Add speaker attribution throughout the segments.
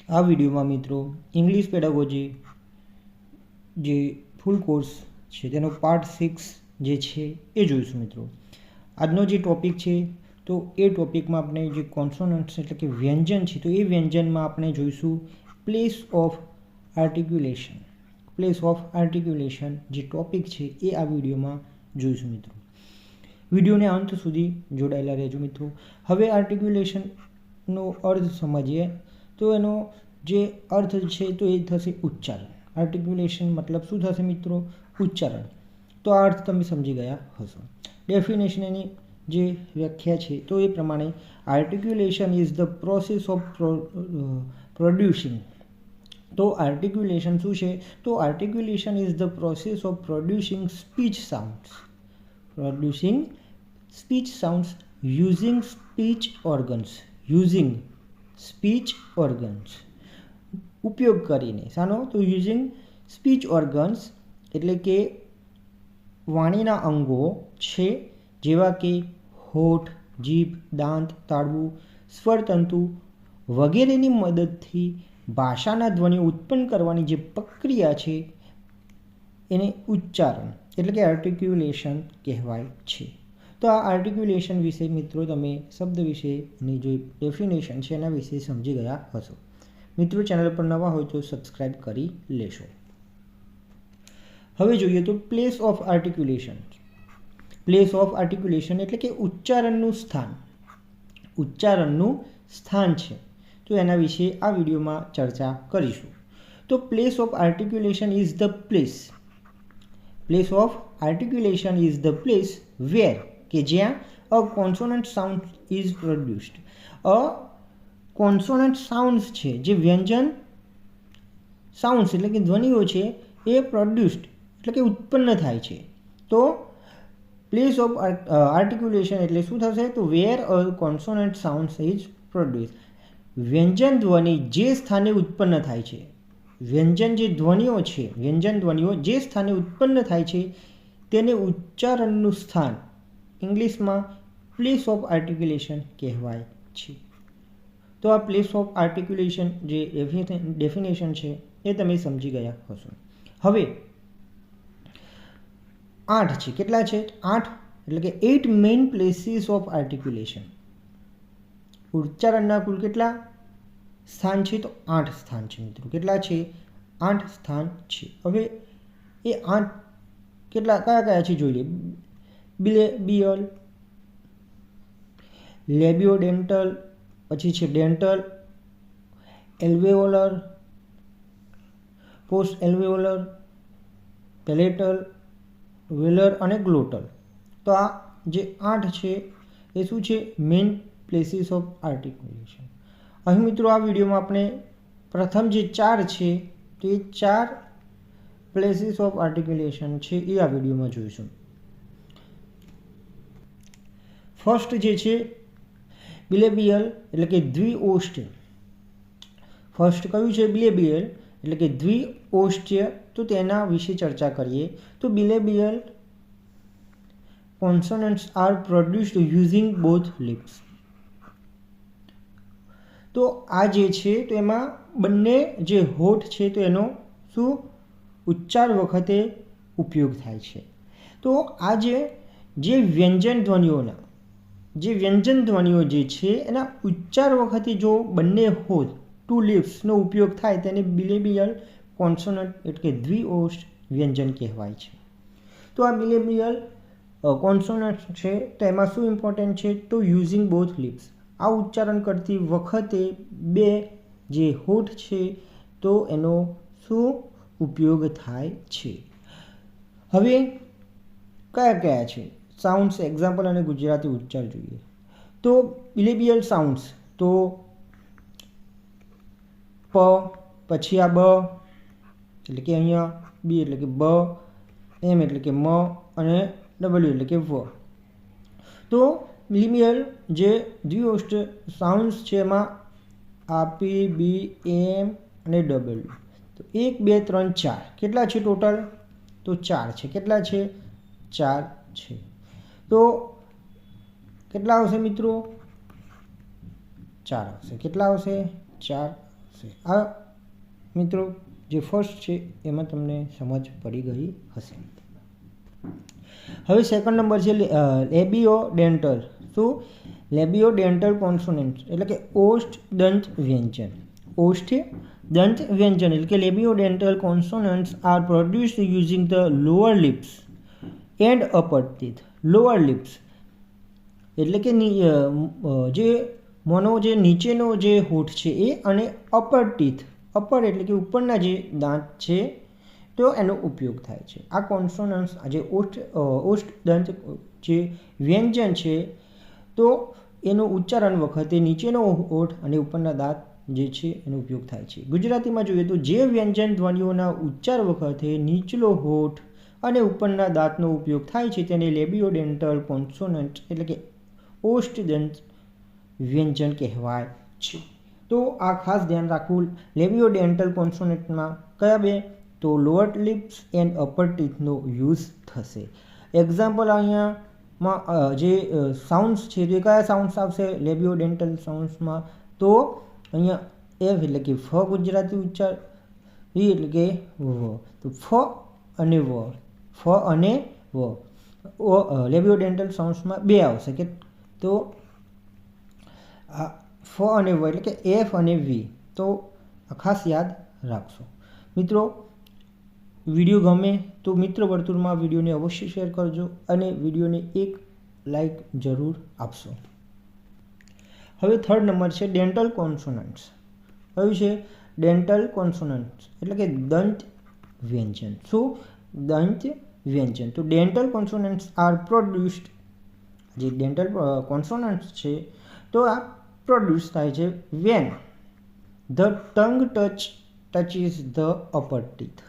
Speaker 1: આ વિડીયોમાં મિત્રો ઇંગ્લિશ પેડાગોજી જે ફૂલ કોર્સ છે તેનો પાર્ટ 6 જે છે એ જોઈશું મિત્રો। આજનો જે ટોપિક છે તો એ ટોપિકમાં આપણે જે કોન્સોનન્ટ્સ એટલે કે વ્યંજન છે તો એ વ્યંજનમાં આપણે જોઈશું પ્લેસ ઓફ આર્ટિક્યુલેશન। પ્લેસ ઓફ આર્ટિક્યુલેશન જે ટોપિક છે એ આ વિડીયોમાં જોઈશું મિત્રો। વિડીયોને અંત સુધી જોડાયેલા રહેજો મિત્રો। હવે આર્ટિક્યુલેશનનો અર્થ સમજીએ તો એનો જે અર્થ છે તો એ થશે ઉચ્ચારણ। આર્ટિક્યુલેશન મતલબ શું થશે મિત્રો? ઉચ્ચારણ। તો આ અર્થ તમે સમજી ગયા હશો। ડેફિનેશન એની જે વ્યાખ્યા છે તો એ પ્રમાણે articulation is the process of producing. તો આર્ટિક્યુલેશન શું છે? તો articulation is the process of producing speech sounds. Producing speech sounds using speech organs. Using speech organs ઉપયોગ કરીને શાનો? તો યુઝિંગ સ્પીચ ઓર્ગન્સ એટલે કે વાણીના અંગો છે જેવા કે હોઠ, જીભ, દાંત, તાળવું, સ્વરતંતુ વગેરેની મદદથી ભાષાના ધ્વનિ ઉત્પન્ન કરવાની જે પ્રક્રિયા છે એને ઉચ્ચારણ એટલે કે આર્ટિક્યુલેશન કહેવાય છે। તો આ આર્ટિક્યુલેશન વિશે મિત્રો તમે શબ્દ વિશેની જે ડેફિનેશન છે એના વિશે સમજી ગયા હશો। મિત્રો ચેનલ પર નવા હોય તો સબસ્ક્રાઈબ કરી લેશો। હવે જોઈએ તો પ્લેસ ઓફ આર્ટિક્યુલેશન। પ્લેસ ઓફ આર્ટિક્યુલેશન એટલે કે ઉચ્ચારણનું સ્થાન। ઉચ્ચારણનું સ્થાન છે તો એના વિશે આ વિડીયોમાં ચર્ચા કરીશું। તો place of articulation is the place. Place of articulation is the place where કે જ્યાં a consonant sound is produced. A consonant sounds છે જે વ્યંજન સાઉન્ડ્સ એટલે કે ધ્વનિઓ છે એ પ્રોડ્યુસ્ડ એટલે કે ઉત્પન્ન થાય છે। તો પ્લેસ ઓફ આર્ટિક્યુલેશન એટલે શું થશે? તો વેર અ કોન્સોનન્ટ સાઉન્ડ્સ ઇઝ પ્રોડ્યુસ્ડ। વ્યંજન ધ્વનિ જે સ્થાને ઉત્પન્ન થાય છે, વ્યંજન જે ધ્વનિઓ છે, વ્યંજન ધ્વનિઓ જે સ્થાને ઉત્પન્ન થાય છે તેને ઉચ્ચારણનું સ્થાન ઇંગ્લિશમાં પ્લેસ ઓફ આર્ટિક્યુલેશન કહેવાય છે। તો આ પ્લેસ ઓફ આર્ટિક્યુલેશન જે ડેફિનેશન છે એ તમે સમજી ગયા હશો। હવે 8 છે, કેટલા છે? 8 એટલે કે 8 મેઇન પ્લેસીસ ઓફ આર્ટિક્યુલેશન। ઉચ્ચારણના કુલ કેટલા સ્થાન છે? તો 8 સ્થાન છે મિત્રો। કેટલા છે? 8 સ્થાન છે। હવે એ 8 કેટલા કયા કયા છે જોઈ લે। બિલેબિયલ, લેબિયોડેન્ટલ, પછી છે ડેન્ટલ, એલ્વેઓલર, પોસ્ટ એલ્વેઓલર, પેલેટલ, વેલર અને ગ્લોટલ। તો આ જે 8 છે એ શું છે? Main places of articulation. અહીં મિત્રો આ વિડીયોમાં આપણે પ્રથમ જે 4 છે તો એ 4 પ્લેસીસ ઓફ આર્ટિક્યુલેશન છે એ આ વિડીયોમાં જોઈશું। ફર્સ્ટ જે છે બિલેબિયલ એટલે કે દ્વિઓષ્ઠ્ય। ફર્સ્ટ કયું છે? બિલેબિયલ એટલે કે દ્વિઓષ્ઠ્ય। તો તેના વિશે ચર્ચા કરીએ તો bilabial consonants are produced using both lips. તો આ જે છે તો એમાં બંને જે હોઠ છે તો એનો શું ઉચ્ચાર વખતે ઉપયોગ થાય છે। તો આ જે વ્યંજન ધ્વનિઓના જે વ્યંજન ધ્વનિઓ જે છે એના ઉચ્ચાર વખતે જો બંને હોઠ ટુ લિપ્સનો ઉપયોગ થાય તેને બિલેબિયલ કોન્સોનન્ટ એટલે કે દ્વિઓષ્ઠ વ્યંજન કહેવાય છે। તો આ બિલેબિયલ કોન્સોનન્ટ છે તો એમાં શું ઇમ્પોર્ટન્ટ છે? તો યુઝિંગ બોથ લિપ્સ। આ ઉચ્ચારણ કરતી વખતે બે જે હોઠ છે તો એનો શું ઉપયોગ થાય છે। હવે કયા કયા છે સાઉન્ડ્સ? એક્ઝામ્પલ અને ગુજરાતી ઉચ્ચાર જોઈએ તો બિલેબિયલ સાઉન્ડ્સ તો પ, પછી આ બ એટલે કે અહીંયા બી એટલે કે બ, એમ એટલે કે મ અને ડબલ્યુ એટલે કે વ। તો બિલેબિયલ જે દ્વિઓષ્ઠ્ય સાઉન્ડ્સ છે એમાં આ પી, બી, એમ અને ડબલ્યુ। તો 1 2 3 4 કેટલા છે ટોટલ? તો 4 છે। કેટલા છે? 4 છે। તો કેટલા આવશે મિત્રો? 4 આવશે। કેટલા આવશે? 4 આવશે। આ મિત્રો જે ફર્સ્ટ છે એમાં તમને સમજ પડી ગઈ હશે। હવે સેકન્ડ નંબર છે લેબિયોડેન્ટલ। શું? લેબિયોડેન્ટલ કોન્સોનન્ટ એટલે કે ઓષ્ઠ દંત વ્યંજન। ઓષ્ઠ દંત વ્યંજન એટલે કે labiodental consonants are produced using the lower lips and upper teeth. Lower lips એટલે કે જે મોનો જે નીચેનો જે હોઠ છે એ અને અપર ટીથ, અપર એટલે કે ઉપરના જે દાંત છે તો એનો ઉપયોગ થાય છે। આ કોન્સોનન્ટ્સ જે ઓષ્ઠ દંત જે વ્યંજન છે તો એનું ઉચ્ચારણ વખતે નીચેનો હોઠ અને ઉપરના દાંત જે છે એનો ઉપયોગ થાય છે। ગુજરાતીમાં જોઈએ તો જે વ્યંજન ધ્વનિઓના ઉચ્ચાર વખતે નીચલો હોઠ અને ઉપરના દાંતનો ઉપયોગ થાય છે તેને લેબિયોડેન્ટલ કોન્સોનન્ટ એટલે કે ઓષ્ઠ દંત વ્યંજન કહેવાય છે। તો આ ખાસ ધ્યાન રાખવું, લેબિયોડેન્ટલ કોન્સોનન્ટમાં કયા બે? તો લોઅર લિપ્સ એન્ડ અપર ટીથનો યુઝ થશે। એક્ઝામ્પલ અહીંયામાં જે સાઉન્ડ્સ છે તે કયા સાઉન્ડ્સ આવશે લેબિયોડેન્ટલ સાઉન્ડ્સમાં? તો અહીંયા એફ એટલે કે ફ ગુજરાતી ઉચ્ચાર, વી એટલે કે વ, તો ફ અને વ, ફ અને વ લેબિયોડેન્ટલ સાઉન્ડ્સમાં બે આવશે કે તો આ ફ અને વ એટલે કે એફ અને વી, તો ખાસ યાદ રાખશો। મિત્રો વિડીયો ગમે તો મિત્ર વર્તુળમાં વિડીયોને અવશ્ય શેર કરજો અને વિડીયોને એક લાઈક જરૂર આપશો। હવે થર્ડ નંબર છે ડેન્ટલ કોન્સોનન્ટ્સ। કયું છે? ડેન્ટલ કોન્સોનન્ટ્સ એટલે કે દંત વ્યંજન। શું? દંત વ્યંજન। તો ડેન્ટલ કોન્સોનન્ટ્સ આર પ્રોડ્યુસ્ડ, જે ડેન્ટલ કોન્સોનન્ટ્સ છે તો આ પ્રોડ્યુસ થાય છે when the tongue touches the upper teeth.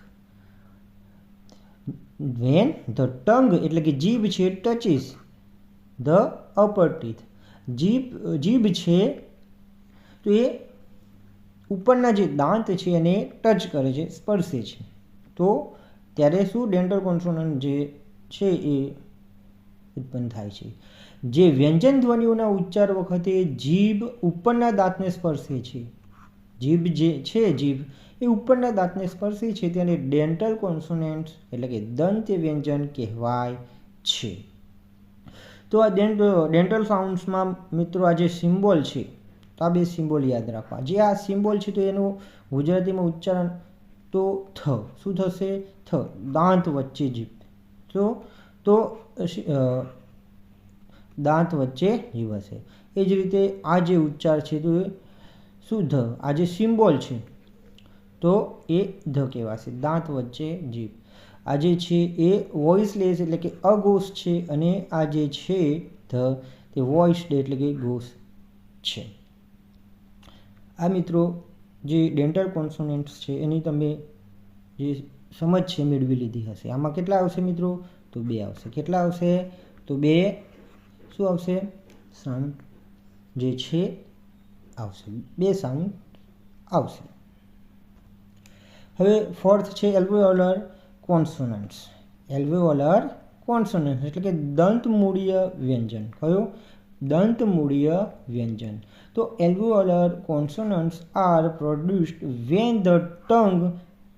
Speaker 1: When the tongue એટલે કે જીભ છે ટચીસ ધ અપર ટીથ, જીભ છે તો એ ઉપરના જે દાંત છે એને ટચ કરે છે, સ્પર્શે છે, તો ત્યારે શું ડેન્ટલ કોન્સોનન્ટ જે છે એ ઉત્પન્ન થાય છે। જે વ્યંજન ધ્વનિઓના ઉચ્ચાર વખતે જીભ ઉપરના દાંતને સ્પર્શે છે, જીભ જે છે જીભ એ ઉપરના દાંતને સ્પર્શે છે તેને ડેન્ટલ કોન્સોનન્ટ્સ એટલે કે દંત વ્યંજન કહેવાય છે। તો આ ડેન્ટલ સાઉન્ડ્સમાં મિત્રો આ જે સિમ્બોલ છે તો આ બે સિમ્બોલ યાદ રાખવા। જે આ સિમ્બોલ છે તો એનું ગુજરાતીમાં ઉચ્ચારણ તો થ, શું થશે? થ, દાંત વચ્ચે જીભ, તો દાંત વચ્ચે જીભ હશે। એ જ રીતે આ જે ઉચ્ચાર છે તો એ શું? ધ, આ જે સિમ્બોલ છે તો એ ધ કહેવાશે, દાંત વચ્ચે જીભ। આ જે છે એ વોઇસલેસ એટલે કે અઘોષ છે અને આ જે છે ધ તે વોઇસ્ડ એટલે કે ઘોષ છે। આ મિત્રો જે ડેન્ટલ કોન્સોનન્ટ્સ છે એની તમે જે સમજ છે મેળવી લીધી હશે। આમાં કેટલા આવશે મિત્રો? તો બે આવશે। કેટલા આવશે? તો બે શું આવશે? સાઉન્ડ જે છે આવશે, બે સાઉન્ડ આવશે। હવે ફોર્થ છે એલ્વેઓલર કોન્સોનન્ટ્સ। એલ્વેઓલર કોન્સોનન્ટ્સ એટલે કે દંતમૂળીય વ્યંજન। કયો? દંતમૂળીય વ્યંજન। તો alveolar consonants are produced when the tongue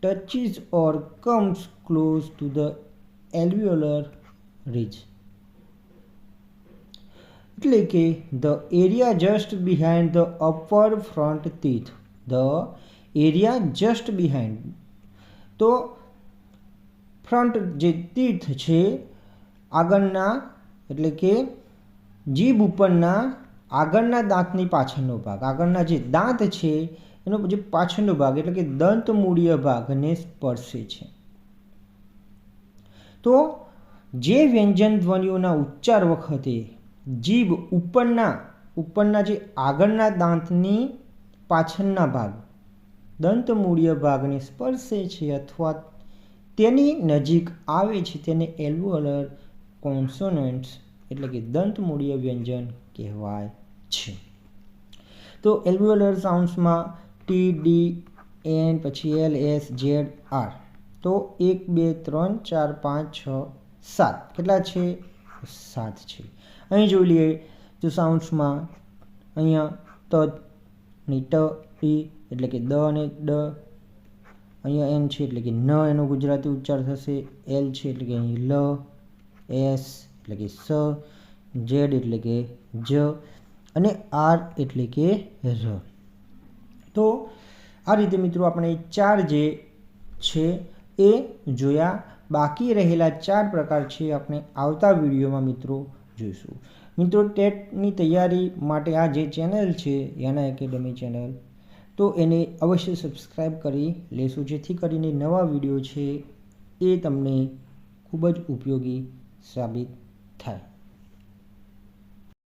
Speaker 1: touches or comes close to the alveolar ridge, એટલે કે the area just behind the upper front teeth, the area just behind, તો ફ્રન્ટ જે ટીથ છે આગળના એટલે કે જીભ ઉપરના આગળના દાંતની પાછળનો ભાગ, આગળના જે દાંત છે એનો જે પાછળનો ભાગ એટલે કે દંતમૂળીય ભાગને સ્પર્શે છે। તો જે વ્યંજન ધ્વનિઓના ઉચ્ચાર વખતે જીભ ઉપરના જે આગળના દાંતની પાછળના ભાગ દંતમૂળીય ભાગને સ્પર્શે છે અથવા તેની નજીક આવે છે તેને એલ્વેઓલર કોન્સોનન્ટ્સ એટલે કે દંતમૂળીય વ્યંજન કહેવાય છે। તો એલ્વેઓલર સાઉન્ડ્સમાં ટી, ડી, એન, પછી એલ, એસ, ઝેડ, આર, તો 1, 2, 3, 4, 5, 6, 7 કેટલા છે? 7 છે। અહીં જોઈ લઈએ તો સાઉન્ડ્સમાં અહીંયા ત ની ટ, ડી એટલે કે દ અને ડ, અહીંયા એન છે એટલે કે ન એનો ગુજરાતી ઉચ્ચાર થશે, એલ છે એટલે કે અહીં લ, એસ એટલે કે સ, ઝેડ એટલે કે જ અને આર એટલે કે ર. તો આ રીતે મિત્રો આપણે 4 જે છે એ જોયા. બાકી રહેલા 4 પ્રકાર છે આપણે આવતા વિડીયોમાં મિત્રો જોઈશું. મિત્રો ટેટની તૈયારી માટે આ જે ચેનલ છે યાના એકેડમી ચેનલ, તો એને અવશ્ય સબસ્ક્રાઈબ કરી લેશો, જેથી કરીને નવા વિડીયો છે એ તમને ખૂબ જ ઉપયોગી સાબિત થાય.